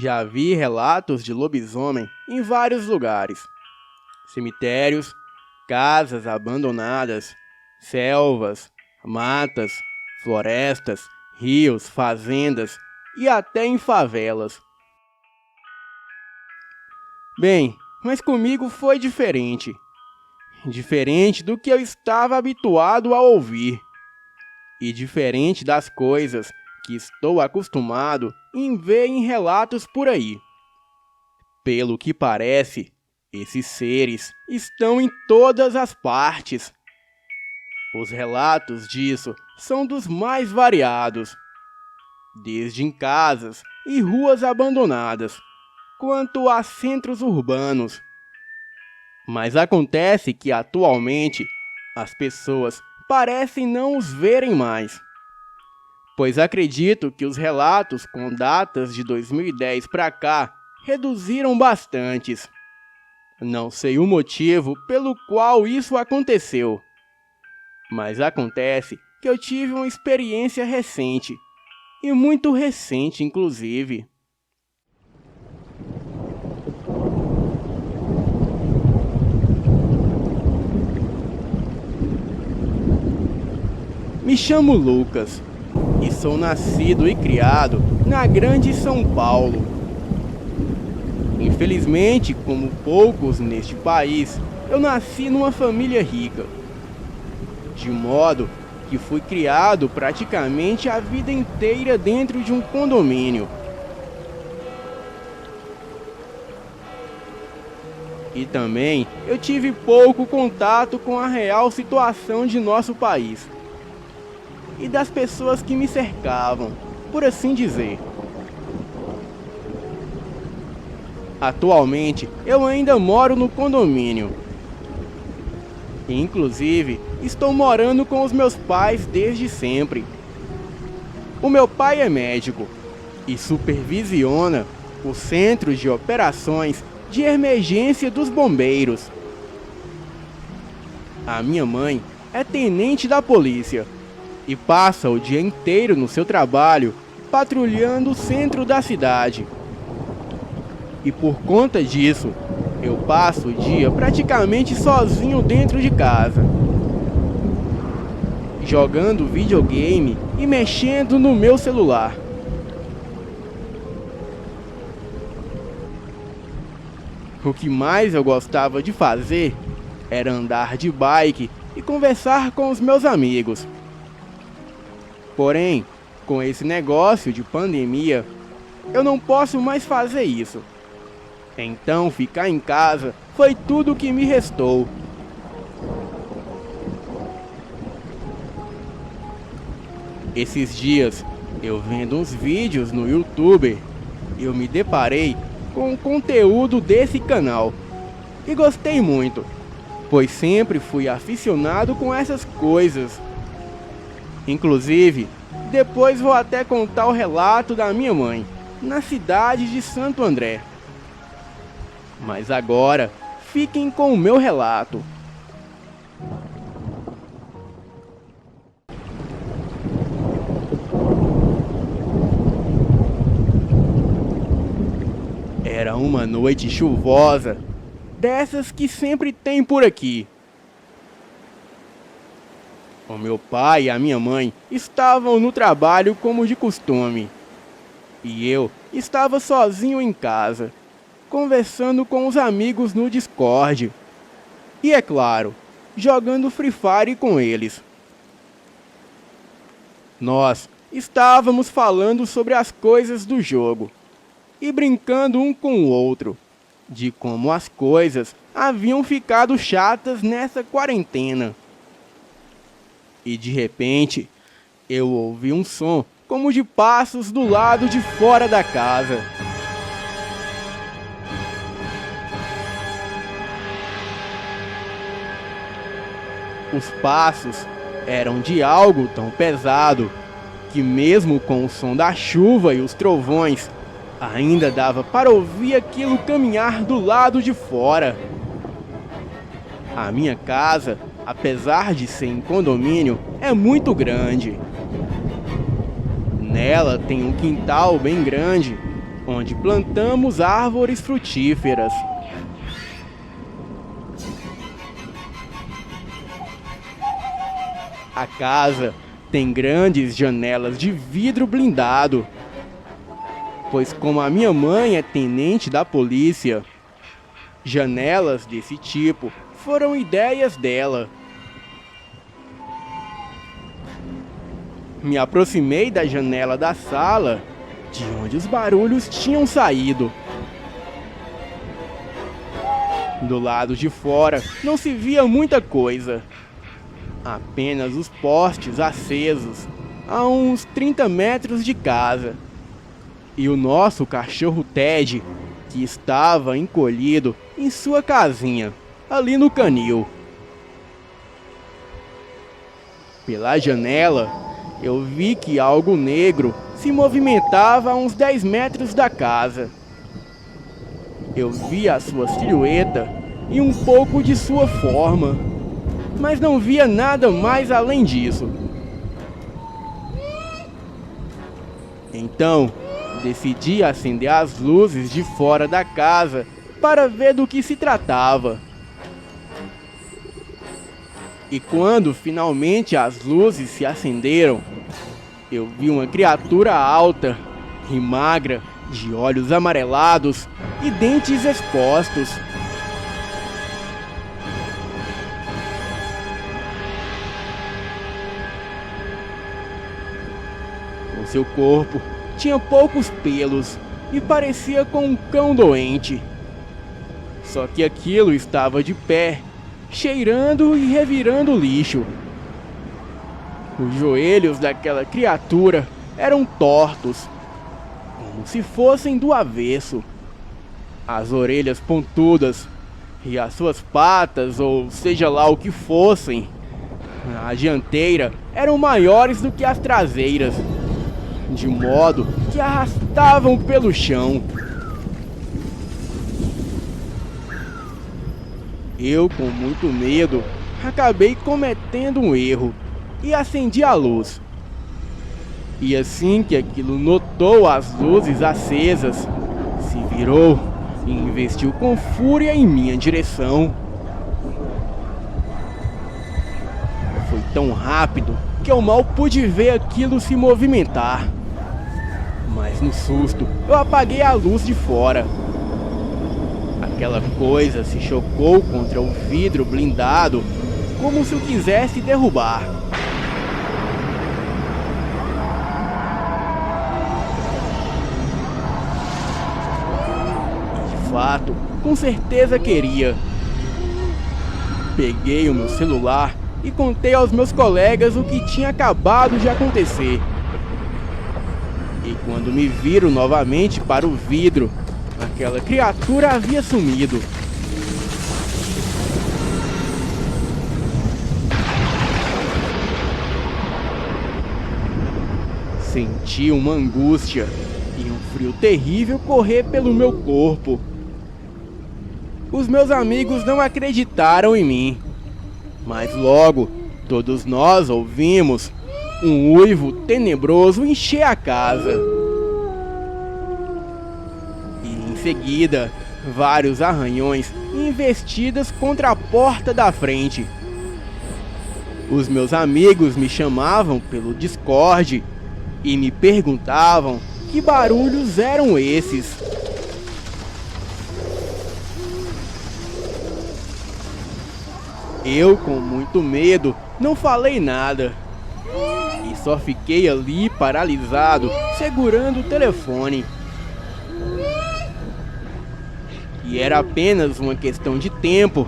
Já vi relatos de lobisomem em vários lugares: cemitérios, casas abandonadas, selvas, matas, florestas, rios, fazendas e até em favelas. Bem, mas comigo foi diferente. Diferente do que eu estava habituado a ouvir. E diferente das coisas que estou acostumado em ver em relatos por aí. Pelo que parece, esses seres estão em todas as partes. Os relatos disso são dos mais variados, desde em casas e ruas abandonadas, quanto a centros urbanos. Mas acontece que atualmente as pessoas parecem não os verem mais, pois acredito que os relatos com datas de 2010 para cá reduziram bastantes. Não sei o motivo pelo qual isso aconteceu, mas acontece que eu tive uma experiência recente, e muito recente inclusive. Me chamo Lucas e sou nascido e criado na Grande São Paulo. Infelizmente, como poucos neste país, eu nasci numa família rica, de modo que fui criado praticamente a vida inteira dentro de um condomínio. E também eu tive pouco contato com a real situação de nosso país e das pessoas que me cercavam, por assim dizer. Atualmente, eu ainda moro no condomínio. Inclusive, estou morando com os meus pais desde sempre. O meu pai é médico e supervisiona o Centro de Operações de Emergência dos Bombeiros. A minha mãe é tenente da polícia e passa o dia inteiro no seu trabalho patrulhando o centro da cidade. E por conta disso, eu passo o dia praticamente sozinho dentro de casa, jogando videogame e mexendo no meu celular. O que mais eu gostava de fazer era andar de bike e conversar com os meus amigos. Porém, com esse negócio de pandemia, eu não posso mais fazer isso. Então, ficar em casa foi tudo o que me restou. Esses dias, eu vendo uns vídeos no YouTube, eu me deparei com o conteúdo desse canal e gostei muito, pois sempre fui aficionado com essas coisas. Inclusive, depois vou até contar o relato da minha mãe, na cidade de Santo André. Mas agora, fiquem com o meu relato. Era uma noite chuvosa, dessas que sempre tem por aqui. O meu pai e a minha mãe estavam no trabalho como de costume, e eu estava sozinho em casa, conversando com os amigos no Discord. E é claro, jogando Free Fire com eles. Nós estávamos falando sobre as coisas do jogo e brincando um com o outro, de como as coisas haviam ficado chatas nessa quarentena. E de repente, eu ouvi um som como de passos do lado de fora da casa. Os passos eram de algo tão pesado que, mesmo com o som da chuva e os trovões, ainda dava para ouvir aquilo caminhar do lado de fora. A minha casa, apesar de ser em condomínio, é muito grande. Nela tem um quintal bem grande onde plantamos árvores frutíferas. A casa tem grandes janelas de vidro blindado, pois como a minha mãe é tenente da polícia, janelas desse tipo foram ideias dela. Me aproximei da janela da sala, de onde os barulhos tinham saído. Do lado de fora não se via muita coisa. Apenas os postes acesos, a uns 30 metros de casa. E o nosso cachorro Ted, que estava encolhido em sua casinha, ali no canil. Pela janela, eu vi que algo negro se movimentava a uns 10 metros da casa. Eu vi a sua silhueta e um pouco de sua forma, mas não via nada mais além disso. Então, decidi acender as luzes de fora da casa para ver do que se tratava. E quando finalmente as luzes se acenderam, eu vi uma criatura alta e magra, de olhos amarelados e dentes expostos. O seu corpo tinha poucos pelos e parecia com um cão doente. Só que aquilo estava de pé, cheirando e revirando lixo. Os joelhos daquela criatura eram tortos, como se fossem do avesso. As orelhas pontudas e as suas patas, ou seja lá o que fossem, na dianteira eram maiores do que as traseiras, de modo que arrastavam pelo chão. Eu, com muito medo, acabei cometendo um erro e acendi a luz. E assim que aquilo notou as luzes acesas, se virou e investiu com fúria em minha direção. Foi tão rápido que eu mal pude ver aquilo se movimentar. Mas no susto, eu apaguei a luz de fora. Aquela coisa se chocou contra o vidro blindado, como se o quisesse derrubar. De fato, com certeza queria. Peguei o meu celular e contei aos meus colegas o que tinha acabado de acontecer. E quando me viram novamente para o vidro, aquela criatura havia sumido. Senti uma angústia e um frio terrível correr pelo meu corpo. Os meus amigos não acreditaram em mim, mas logo todos nós ouvimos um uivo tenebroso encher a casa. E em seguida, vários arranhões e investidas contra a porta da frente. Os meus amigos me chamavam pelo Discord e me perguntavam que barulhos eram esses. Eu, com muito medo, não falei nada. E só fiquei ali paralisado, segurando o telefone. E era apenas uma questão de tempo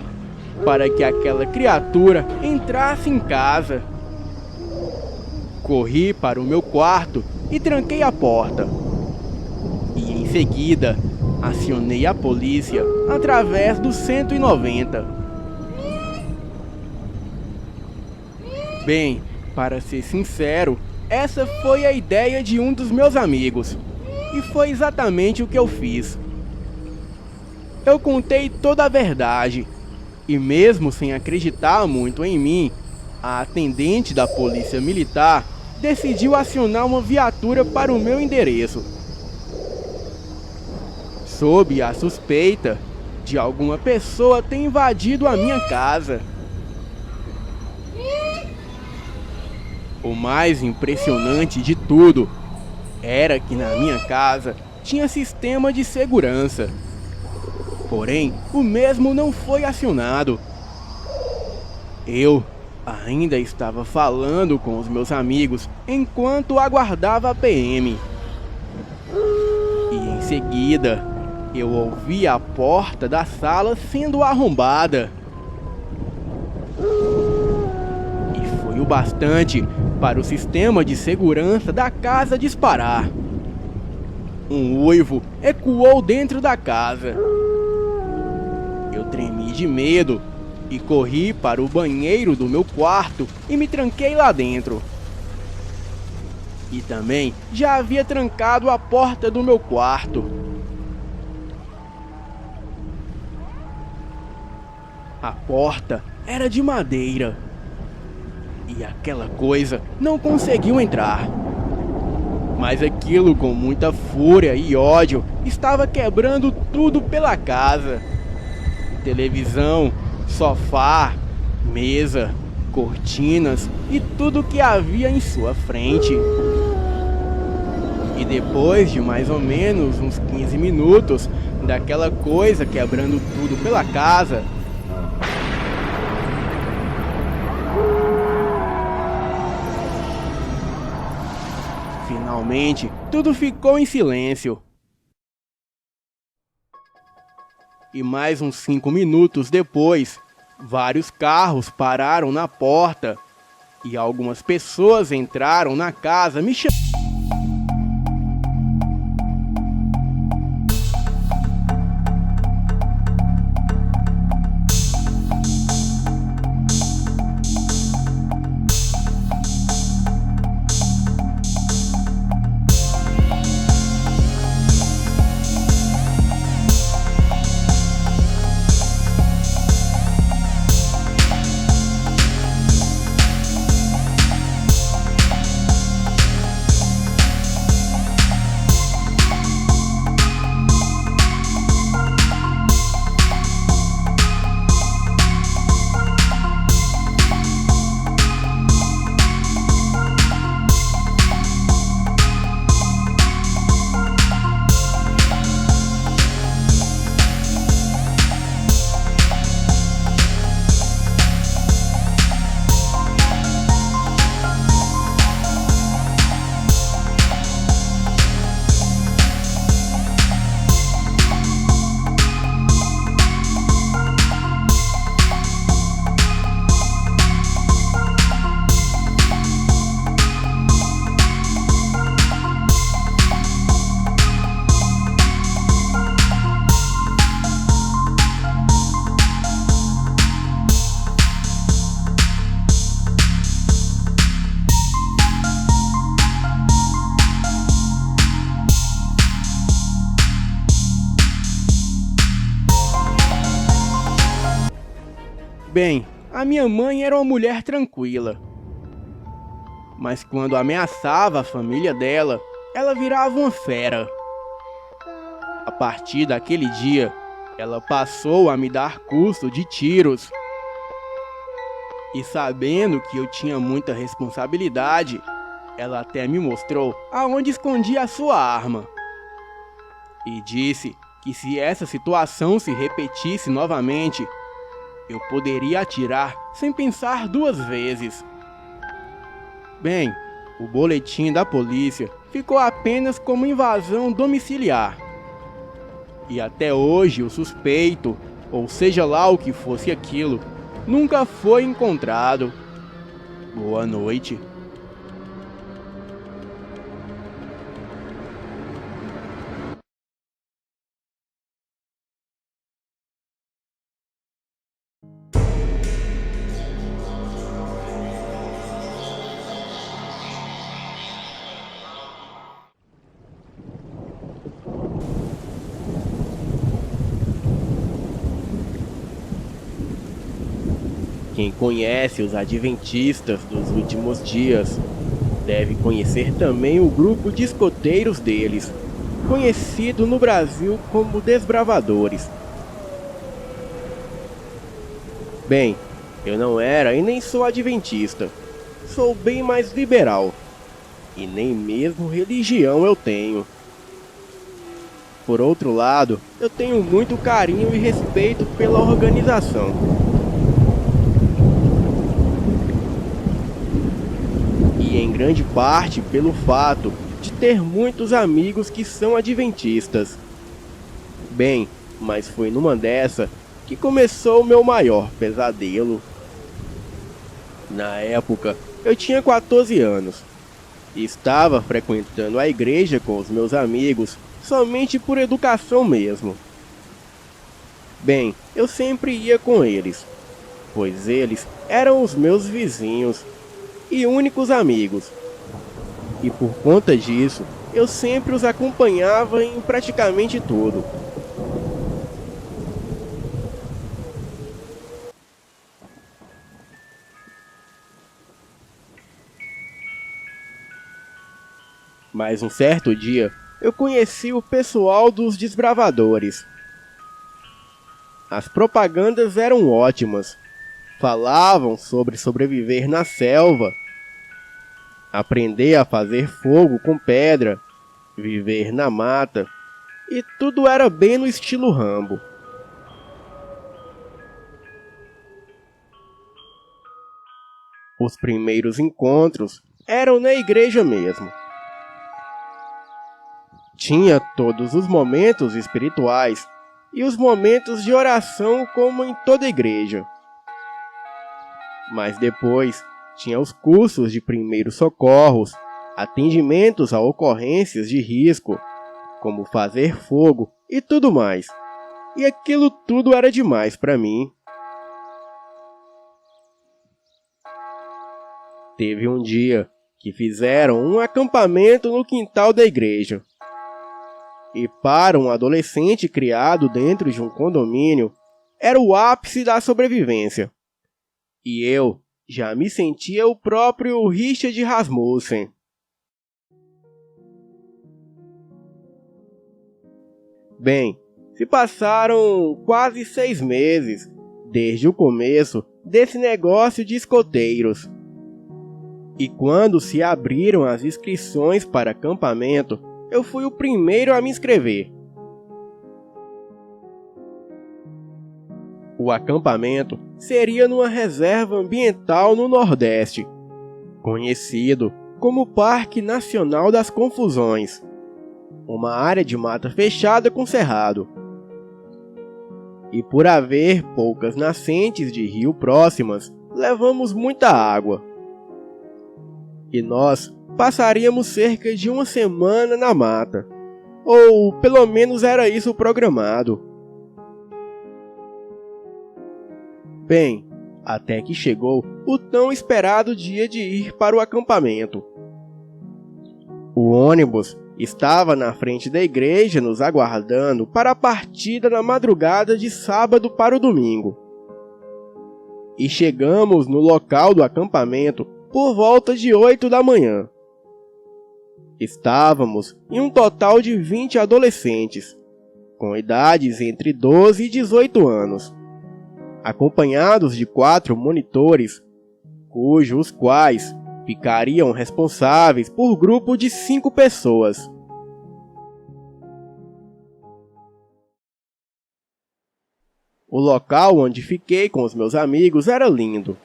para que aquela criatura entrasse em casa. Corri para o meu quarto e tranquei a porta. E em seguida, acionei a polícia através do 190. Bem, para ser sincero, essa foi a ideia de um dos meus amigos. E foi exatamente o que eu fiz. Eu contei toda a verdade. E mesmo sem acreditar muito em mim, a atendente da polícia militar decidiu acionar uma viatura para o meu endereço. sob a suspeita de alguma pessoa ter invadido a minha casa. O mais impressionante de tudo era que na minha casa tinha sistema de segurança. Porém, o mesmo não foi acionado. Eu ainda estava falando com os meus amigos enquanto aguardava a PM. E em seguida, eu ouvi a porta da sala sendo arrombada. E foi o bastante para o sistema de segurança da casa disparar. Um uivo ecoou dentro da casa. Eu tremi de medo e corri para o banheiro do meu quarto e me tranquei lá dentro. E também já havia trancado a porta do meu quarto. A porta era de madeira e aquela coisa não conseguiu entrar. Mas aquilo, com muita fúria e ódio, estava quebrando tudo pela casa. Televisão, sofá, mesa, cortinas e tudo que havia em sua frente. E depois de mais ou menos uns 15 minutos daquela coisa quebrando tudo pela casa, finalmente tudo ficou em silêncio. E mais uns 5 minutos depois, vários carros pararam na porta e algumas pessoas entraram na casa me chamando. Bem, a minha mãe era uma mulher tranquila. Mas quando ameaçava a família dela, ela virava uma fera. A partir daquele dia, ela passou a me dar curso de tiros. E sabendo que eu tinha muita responsabilidade, ela até me mostrou aonde escondia a sua arma. E disse que se essa situação se repetisse novamente, eu poderia atirar sem pensar 2 vezes. Bem, o boletim da polícia ficou apenas como invasão domiciliar. E até hoje o suspeito, ou seja lá o que fosse aquilo, nunca foi encontrado. Boa noite. Quem conhece os adventistas dos últimos dias deve conhecer também o grupo de escoteiros deles, conhecido no Brasil como desbravadores. Bem, eu não era e nem sou adventista. Sou bem mais liberal. E nem mesmo religião eu tenho. Por outro lado, eu tenho muito carinho e respeito pela organização. E em grande parte pelo fato de ter muitos amigos que são adventistas. Bem, mas foi numa dessa que começou o meu maior pesadelo. Na época, eu tinha 14 anos. E estava frequentando a igreja com os meus amigos somente por educação mesmo. Bem, eu sempre ia com eles, pois eles eram os meus vizinhos e únicos amigos. E por conta disso, eu sempre os acompanhava em praticamente tudo. Mas um certo dia, eu conheci o pessoal dos desbravadores. As propagandas eram ótimas. Falavam sobre sobreviver na selva, aprender a fazer fogo com pedra, viver na mata, e tudo era bem no estilo Rambo. Os primeiros encontros eram na igreja mesmo. Tinha todos os momentos espirituais e os momentos de oração como em toda igreja. Mas depois tinha os cursos de primeiros socorros, atendimentos a ocorrências de risco, como fazer fogo e tudo mais. E aquilo tudo era demais para mim. Teve um dia que fizeram um acampamento no quintal da igreja. E para um adolescente criado dentro de um condomínio, era o ápice da sobrevivência. E eu já me sentia o próprio Richard Rasmussen. Bem, se passaram quase 6 meses desde o começo desse negócio de escoteiros. E quando se abriram as inscrições para acampamento, eu fui o primeiro a me inscrever. O acampamento seria numa reserva ambiental no Nordeste, conhecido como Parque Nacional das Confusões, uma área de mata fechada com cerrado. E por haver poucas nascentes de rio próximas, levamos muita água. E nós passaríamos cerca de uma semana na mata, ou pelo menos era isso programado. Bem, até que chegou o tão esperado dia de ir para o acampamento. O ônibus estava na frente da igreja nos aguardando para a partida na madrugada de sábado para o domingo. E chegamos no local do acampamento por volta de 8 da manhã. Estávamos em um total de 20 adolescentes, com idades entre 12 e 18 anos, acompanhados de 4 monitores, cujos quais ficariam responsáveis por grupo de 5 pessoas. O local onde fiquei com os meus amigos era lindo.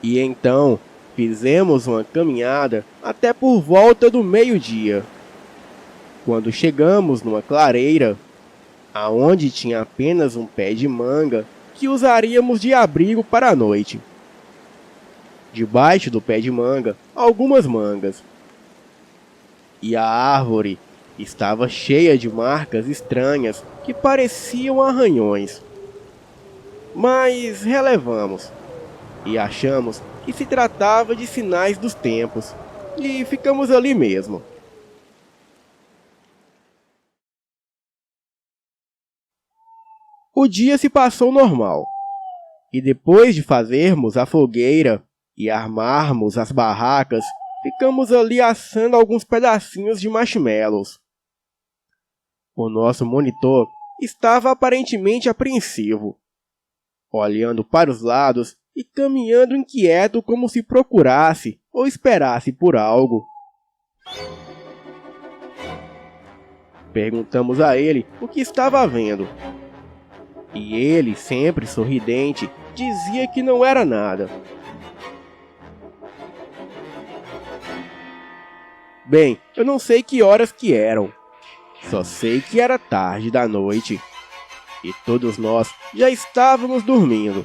E então fizemos uma caminhada até por volta do meio-dia, quando chegamos numa clareira, aonde tinha apenas um pé de manga que usaríamos de abrigo para a noite. Debaixo do pé de manga, algumas mangas. E a árvore estava cheia de marcas estranhas que pareciam arranhões. Mas relevamos e achamos que se tratava de sinais dos tempos, e ficamos ali mesmo. O dia se passou normal, e depois de fazermos a fogueira e armarmos as barracas, ficamos ali assando alguns pedacinhos de marshmallows. O nosso monitor estava aparentemente apreensivo, olhando para os lados e caminhando inquieto como se procurasse ou esperasse por algo. Perguntamos a ele o que estava vendo. E ele, sempre sorridente, dizia que não era nada. Bem, eu não sei que horas que eram. Só sei que era tarde da noite. E todos nós já estávamos dormindo.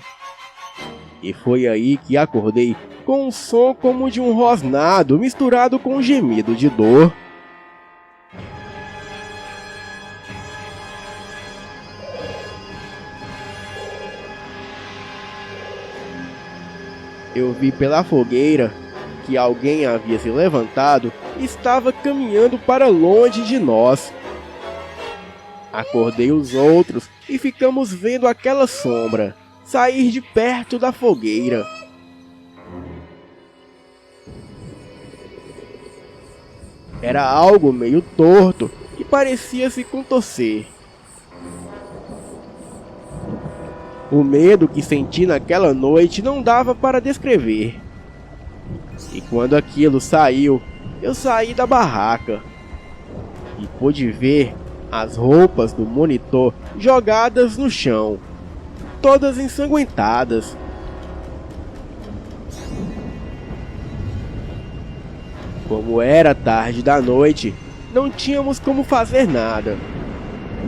E foi aí que acordei com um som como de um rosnado misturado com um gemido de dor. Eu vi pela fogueira que alguém havia se levantado e estava caminhando para longe de nós. Acordei os outros e ficamos vendo aquela sombra sair de perto da fogueira. Era algo meio torto e parecia se contorcer. O medo que senti naquela noite não dava para descrever. E quando aquilo saiu, eu saí da barraca e pude ver as roupas do monitor jogadas no chão, todas ensanguentadas. Como era tarde da noite, não tínhamos como fazer nada.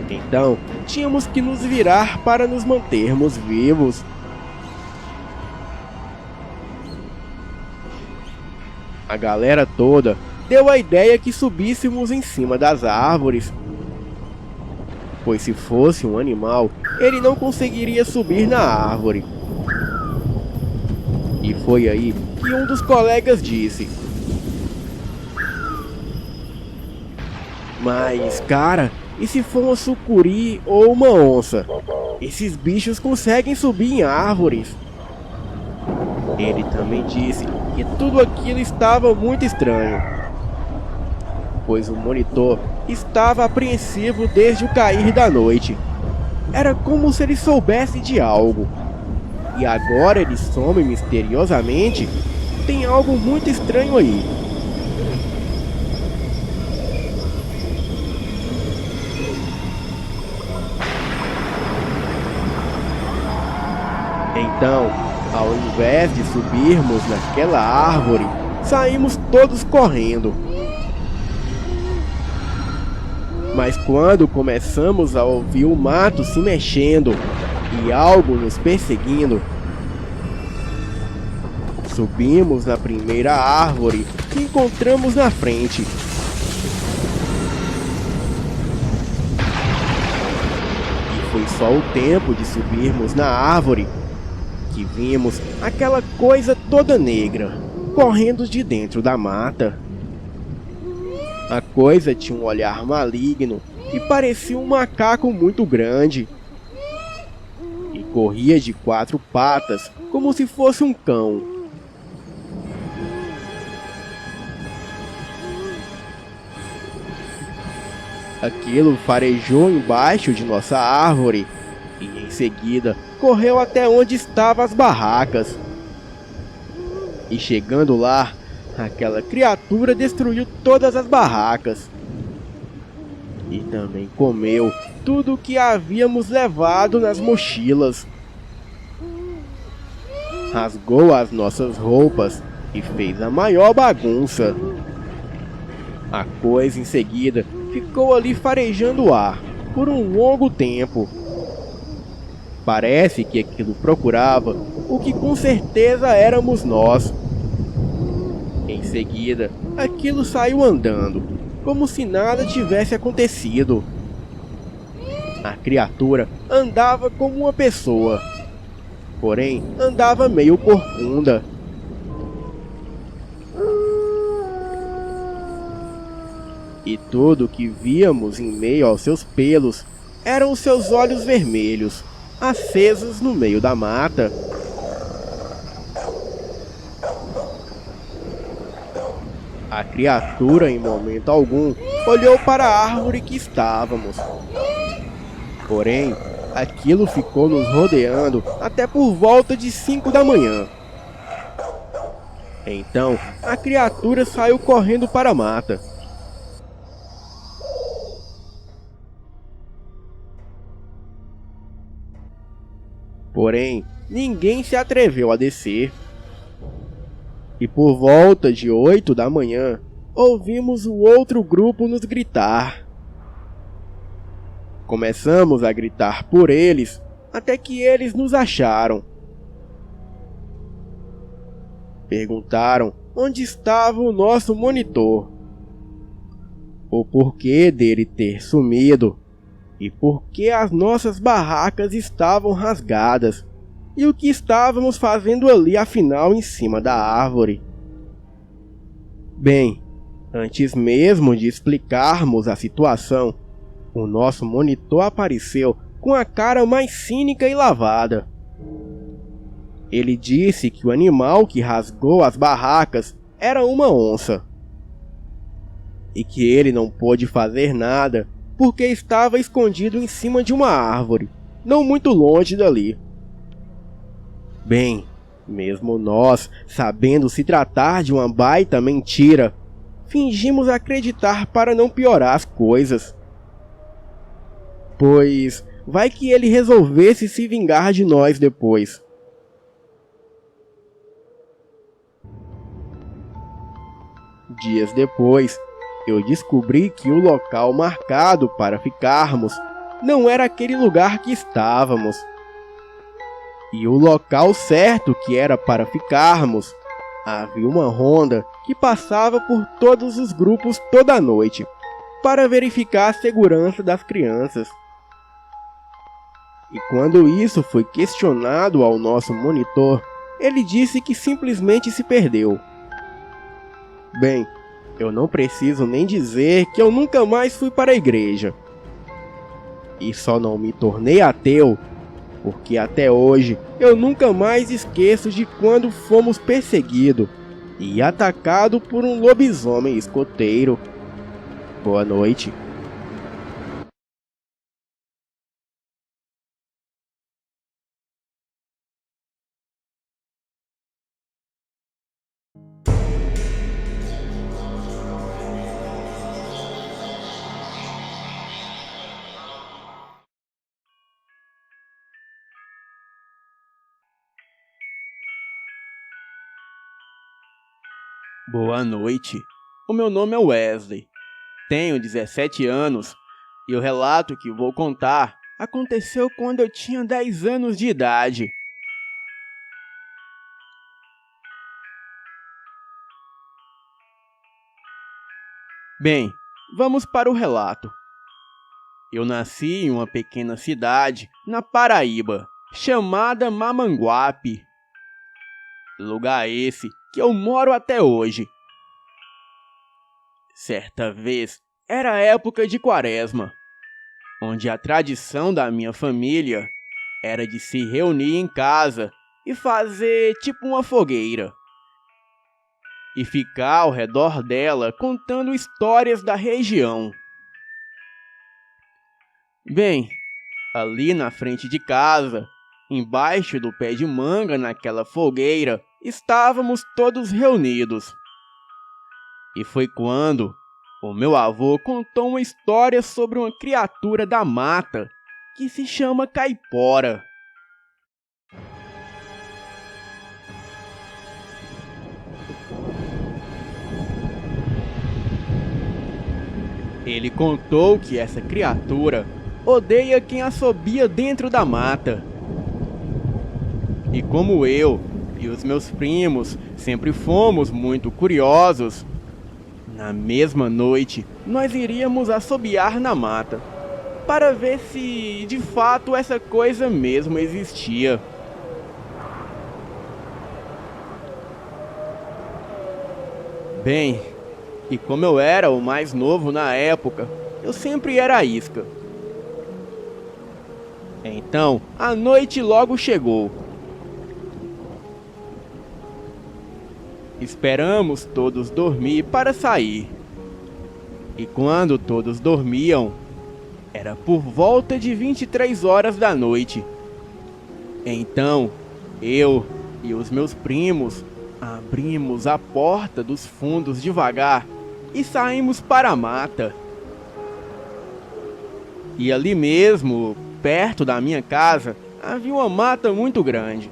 Então, tínhamos que nos virar para nos mantermos vivos. A galera toda deu a ideia que subíssemos em cima das árvores, pois se fosse um animal, ele não conseguiria subir na árvore. E foi aí que um dos colegas disse: "Mas, cara, e se for uma sucuri ou uma onça? Esses bichos conseguem subir em árvores." Ele também disse que tudo aquilo estava muito estranho, pois o monitor estava apreensivo desde o cair da noite. Era como se ele soubesse de algo. E agora ele some misteriosamente. Tem algo muito estranho aí. Então, ao invés de subirmos naquela árvore, saímos todos correndo. Mas quando começamos a ouvir o mato se mexendo e algo nos perseguindo, subimos na primeira árvore que encontramos na frente. E foi só o tempo de subirmos na árvore que vimos aquela coisa toda negra correndo de dentro da mata. A coisa tinha um olhar maligno e parecia um macaco muito grande. E corria de 4 patas, como se fosse um cão. Aquilo farejou embaixo de nossa árvore e em seguida correu até onde estavam as barracas. E chegando lá, aquela criatura destruiu todas as barracas. E também comeu tudo o que havíamos levado nas mochilas. Rasgou as nossas roupas e fez a maior bagunça. A coisa em seguida ficou ali farejando o ar por um longo tempo. Parece que aquilo procurava o que com certeza éramos nós. Em seguida, aquilo saiu andando, como se nada tivesse acontecido. A criatura andava como uma pessoa, porém andava meio corcunda. E tudo que víamos em meio aos seus pelos eram os seus olhos vermelhos, acesos no meio da mata. A criatura, em momento algum, olhou para a árvore que estávamos. Porém, aquilo ficou nos rodeando até por volta de 5 da manhã. Então, a criatura saiu correndo para a mata. Porém, ninguém se atreveu a descer. E por volta de 8 da manhã, ouvimos o outro grupo nos gritar. Começamos a gritar por eles, até que eles nos acharam. Perguntaram onde estava o nosso monitor, o porquê dele ter sumido, e por que as nossas barracas estavam rasgadas, e o que estávamos fazendo ali afinal em cima da árvore. Bem, antes mesmo de explicarmos a situação, o nosso monitor apareceu com a cara mais cínica e lavada. Ele disse que o animal que rasgou as barracas era uma onça, e que ele não pôde fazer nada porque estava escondido em cima de uma árvore, não muito longe dali. Bem, mesmo nós, sabendo se tratar de uma baita mentira, fingimos acreditar para não piorar as coisas. Pois vai que ele resolvesse se vingar de nós depois. Dias depois, eu descobri que o local marcado para ficarmos não era aquele lugar que estávamos. E o local certo que era para ficarmos, havia uma ronda que passava por todos os grupos toda noite, para verificar a segurança das crianças. E quando isso foi questionado ao nosso monitor, ele disse que simplesmente se perdeu. Bem, eu não preciso nem dizer que eu nunca mais fui para a igreja. E só não me tornei ateu porque até hoje eu nunca mais esqueço de quando fomos perseguidos e atacados por um lobisomem escoteiro. Boa noite. Boa noite. O meu nome é Wesley. Tenho 17 anos e o relato que vou contar aconteceu quando eu tinha 10 anos de idade. Bem, vamos para o relato. Eu nasci em uma pequena cidade na Paraíba, chamada Mamanguape. Lugar esse que eu moro até hoje. Certa vez, era época de quaresma, onde a tradição da minha família era de se reunir em casa e fazer tipo uma fogueira. E ficar ao redor dela contando histórias da região. Bem, ali na frente de casa, embaixo do pé de manga naquela fogueira, estávamos todos reunidos. E foi quando o meu avô contou uma história sobre uma criatura da mata que se chama caipora. Ele contou que essa criatura odeia quem assobia dentro da mata. E como eu e os meus primos sempre fomos muito curiosos, na mesma noite nós iríamos assobiar na mata, para ver se de fato essa coisa mesmo existia. Bem, e como eu era o mais novo na época, eu sempre era a isca. Então, a noite logo chegou. Esperamos todos dormir para sair. E quando todos dormiam, era por volta de 23 horas da noite. Então, eu e os meus primos abrimos a porta dos fundos devagar e saímos para a mata. E ali mesmo, perto da minha casa, havia uma mata muito grande.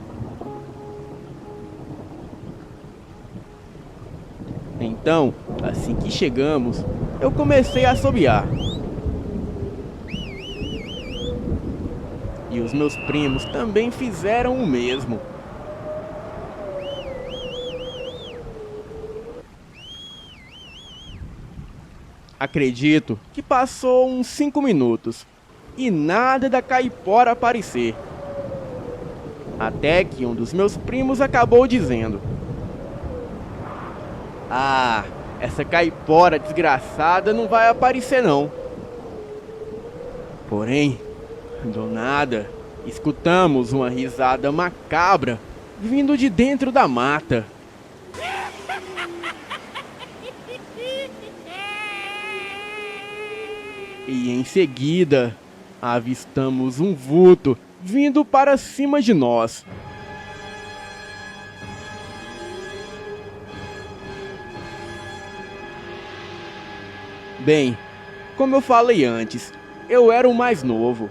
Então, assim que chegamos, eu comecei a assobiar. E os meus primos também fizeram o mesmo. Acredito que passou uns 5 minutos e nada da caipora aparecer. Até que um dos meus primos acabou dizendo: "Ah, essa caipora desgraçada não vai aparecer não." Porém, do nada, escutamos uma risada macabra vindo de dentro da mata. E em seguida, avistamos um vulto vindo para cima de nós. Bem, como eu falei antes, eu era o mais novo.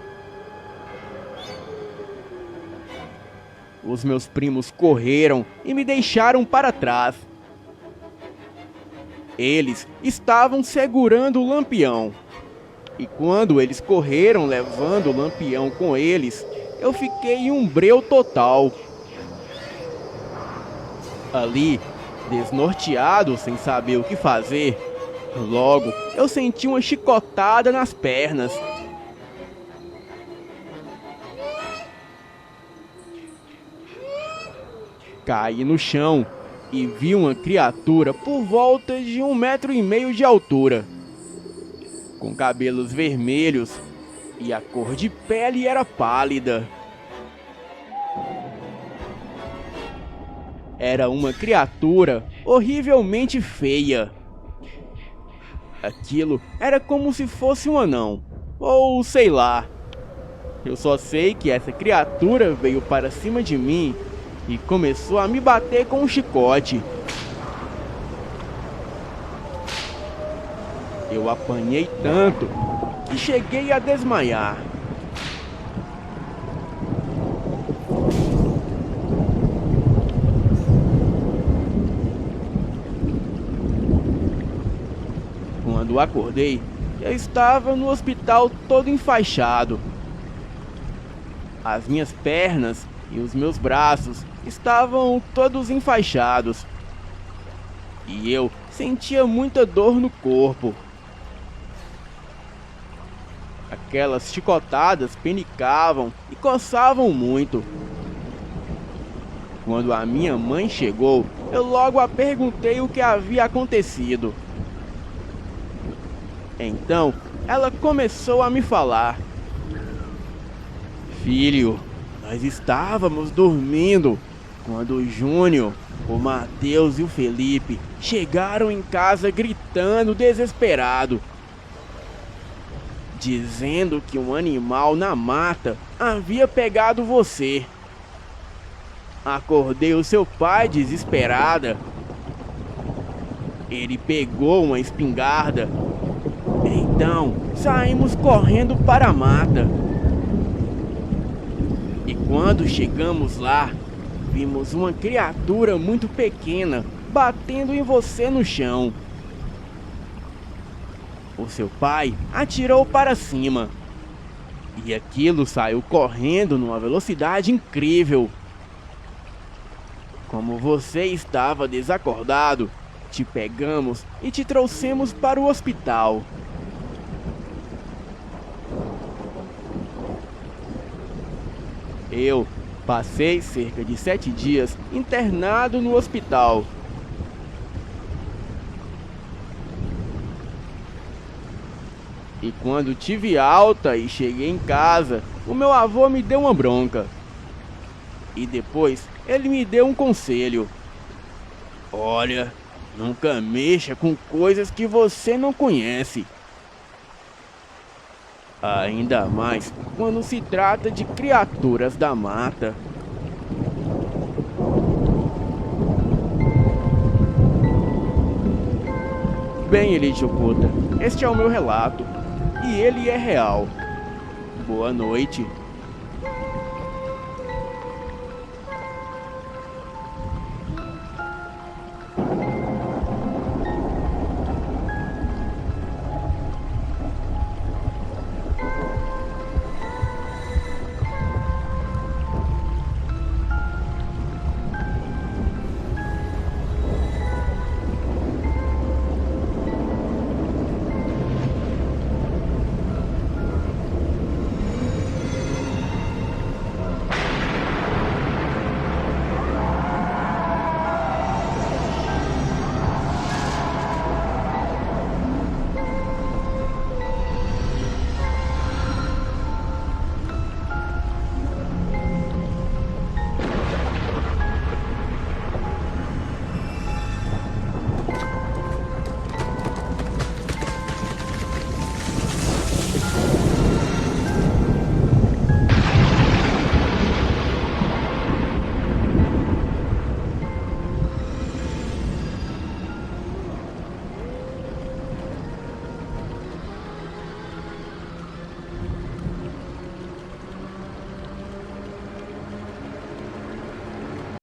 Os meus primos correram e me deixaram para trás. Eles estavam segurando o lampião. E quando eles correram levando o lampião com eles, eu fiquei em um breu total. Ali, desnorteado, sem saber o que fazer, logo eu senti uma chicotada nas pernas. Caí no chão e vi uma criatura por volta de 1,5 metros de altura, com cabelos vermelhos, e a cor de pele era pálida. Era uma criatura horrivelmente feia. Aquilo era como se fosse um anão, ou sei lá. Eu só sei que essa criatura veio para cima de mim e começou a me bater com um chicote. Eu apanhei tanto que cheguei a desmaiar. Quando acordei, eu estava no hospital todo enfaixado. As minhas pernas e os meus braços estavam todos enfaixados. E eu sentia muita dor no corpo. Aquelas chicotadas penicavam e coçavam muito. Quando a minha mãe chegou, eu logo a perguntei o que havia acontecido. Então, ela começou a me falar: "Filho, nós estávamos dormindo quando o Júnior, o Matheus e o Felipe chegaram em casa gritando desesperado, dizendo que um animal na mata havia pegado você. Acordei o seu pai desesperada. Ele pegou uma espingarda. Então saímos correndo para a mata. E quando chegamos lá, vimos uma criatura muito pequena batendo em você no chão. O seu pai atirou para cima. E aquilo saiu correndo numa velocidade incrível. Como você estava desacordado, te pegamos e te trouxemos para o hospital." Eu passei cerca de 7 dias internado no hospital. E quando tive alta e cheguei em casa, o meu avô me deu uma bronca. E depois ele me deu um conselho. Olha, nunca mexa com coisas que você não conhece. Ainda mais quando se trata de criaturas da mata. Bem, Elite Oculta, este é o meu relato, e ele é real. Boa noite.